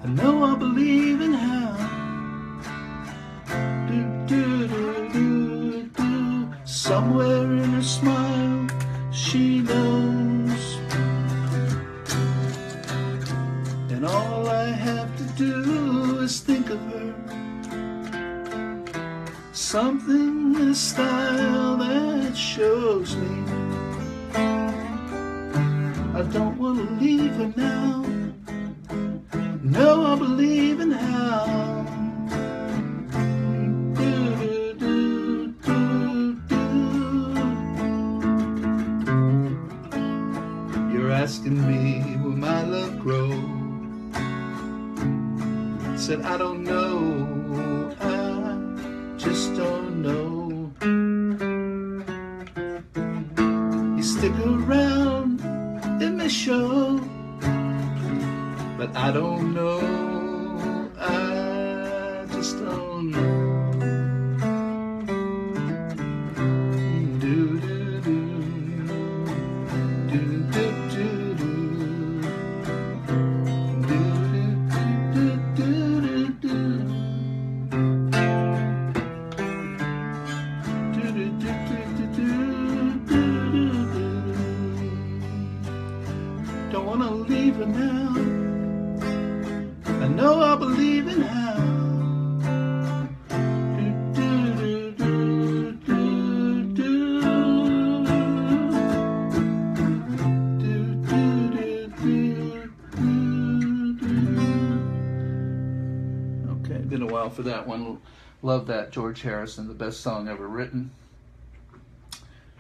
I know I believe in how somewhere in her smile she knows. And all I have to do is think of her, something in style that shows me I don't want to leave her now. No, I believe in how. You're asking me, will my love grow? Said I don't know, I just don't know. You stick around, it may show, but I don't know, I just don't know. Don't want to leave her now. I know I believe in how. Okay, been a while for that one. Love that, George Harrison, the best song ever written.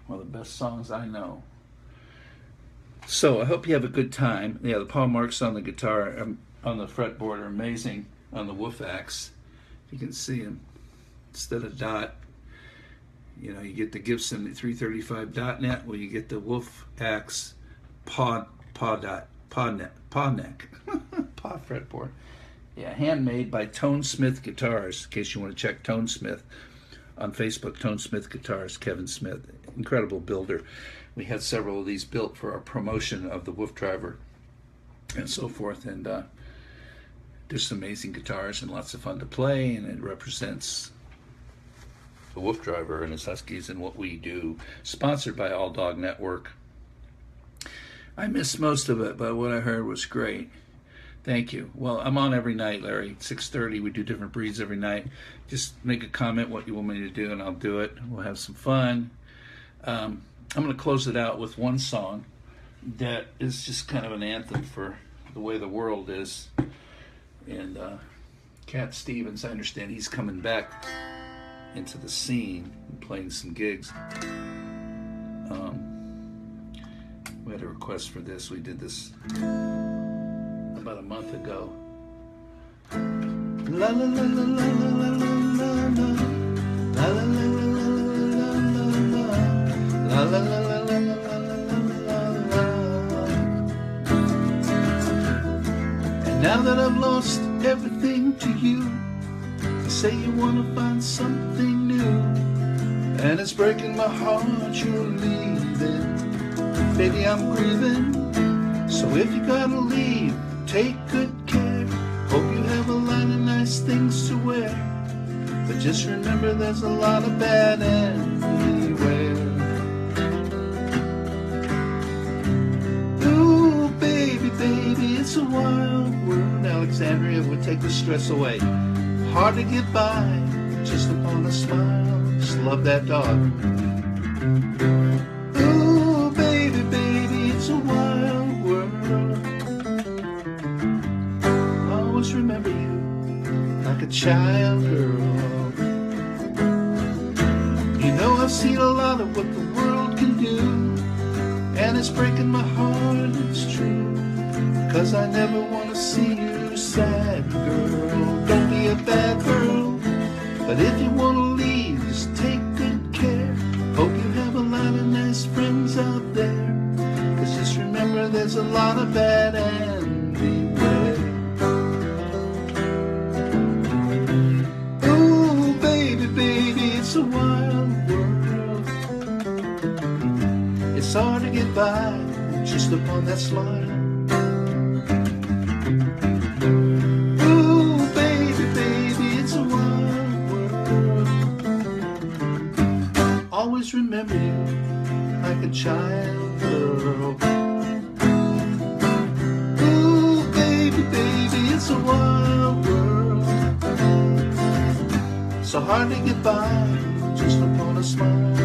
One of the best songs I know. So I hope you have a good time. Yeah, the paw marks on the guitar, on the fretboard, are amazing on the WooF axe. You can see them. Instead of dot, you know, you get the Gibson 335.net, where you get the WooF axe paw neck, paw fretboard. Yeah, handmade by Tone Smith Guitars. In case you want to check Tone Smith on Facebook, Tone Smith Guitars, Kevin Smith, incredible builder. We had several of these built for our promotion of the WooF driver and so forth, and just amazing guitars and lots of fun to play, and it represents the WooF driver and his Huskies and what we do. Sponsored by All Dog Network. I missed most of it, but what I heard was great. Thank you. Well, I'm on every night, Larry. 6:30, we do different breeds every night. Just make a comment what you want me to do, and I'll do it. We'll have some fun. I'm going to close it out with one song that is just kind of an anthem for the way the world is. And Cat Stevens, I understand he's coming back into the scene and playing some gigs. We had a request for this. We did this about a month ago. La la la la la la la la la la la la la la la la la. And now that I've lost everything to you, you say you want to find something new, and it's breaking my heart you're leaving. Baby, I'm grieving. So if you gotta leave, take good care. Hope you have a lot of nice things to wear, but just remember there's a lot of bad anywhere. Ooh, baby, baby, it's a wild world. Alexandria would take the stress away. Hard to get by, just upon a smile. Just love that dog. Ooh, baby, baby, it's a wild world. Always remember you like a child girl. You know I've seen a lot of what the world can do, and it's breaking my heart, it's true, 'cause I never want to see you sad, girl. Don't be a bad girl, but if you want to leave, just take good care. Hope you have a lot of nice friends out there, 'cause just remember there's a lot of bad anywhere. Ooh, baby, baby, it's a wild world. It's hard to get by just upon that smile. Ooh, baby, baby, it's a wild world. always remember you like a child girl. Ooh, baby, baby, it's a wild world. So hard to get by just upon a smile.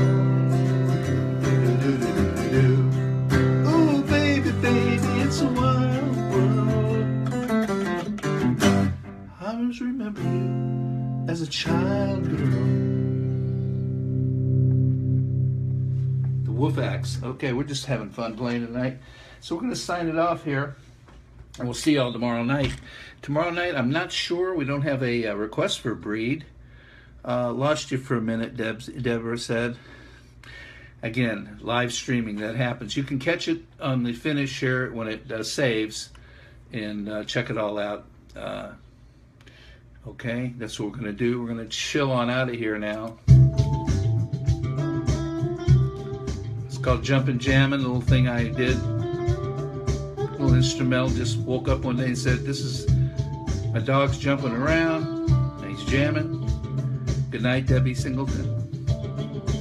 Do-do-do-do-do-do. Ooh, baby, baby, it's a wild world. I always remember you as a child girl. The WooF Axe. Okay, we're just having fun playing tonight. So we're going to sign it off here. And we'll see y'all tomorrow night. Tomorrow night, I'm not sure. We don't have a request for breed. Lost you for a minute, Deborah said. Again, live streaming, that happens. You can catch it on the finish here when it saves and check it all out. Okay, that's what we're going to do. We're going to chill on out of here now. It's called Jumpin' Jammin', the little thing I did. Little instrumental. Just woke up one day and said, this is my dog's jumping around and he's jamming. Good night, Debbie Singleton.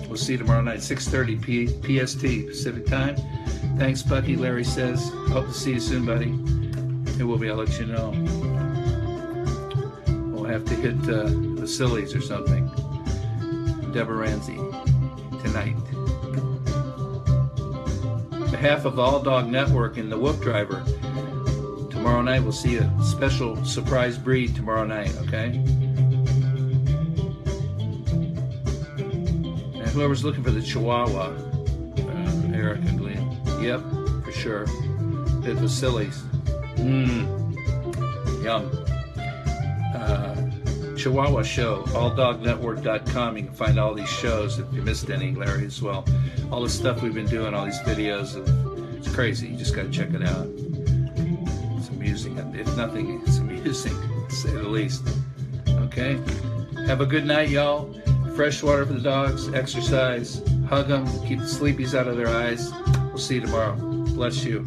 We'll see you tomorrow night, 6:30 PST, Pacific Time. Thanks, Bucky. Larry says, hope to see you soon, buddy. It will be, I'll let you know. We'll have to hit the Sillies or something. Deborah Ramsey, tonight. On behalf of the All Dog Network and the WooF Driver, tomorrow night we'll see a special surprise breed tomorrow night, okay? Whoever's looking for the Chihuahua, Eric and Glenn. Yep, for sure. Did the Sillies. Yum. Chihuahua Show, alldognetwork.com. You can find all these shows if you missed any, Larry, as well. All the stuff we've been doing, all these videos. It's crazy. You just got to check it out. It's amusing. If nothing, it's amusing, to say the least. Okay? Have a good night, y'all. Fresh water for the dogs, exercise, hug them, keep the sleepies out of their eyes. We'll see you tomorrow. Bless you.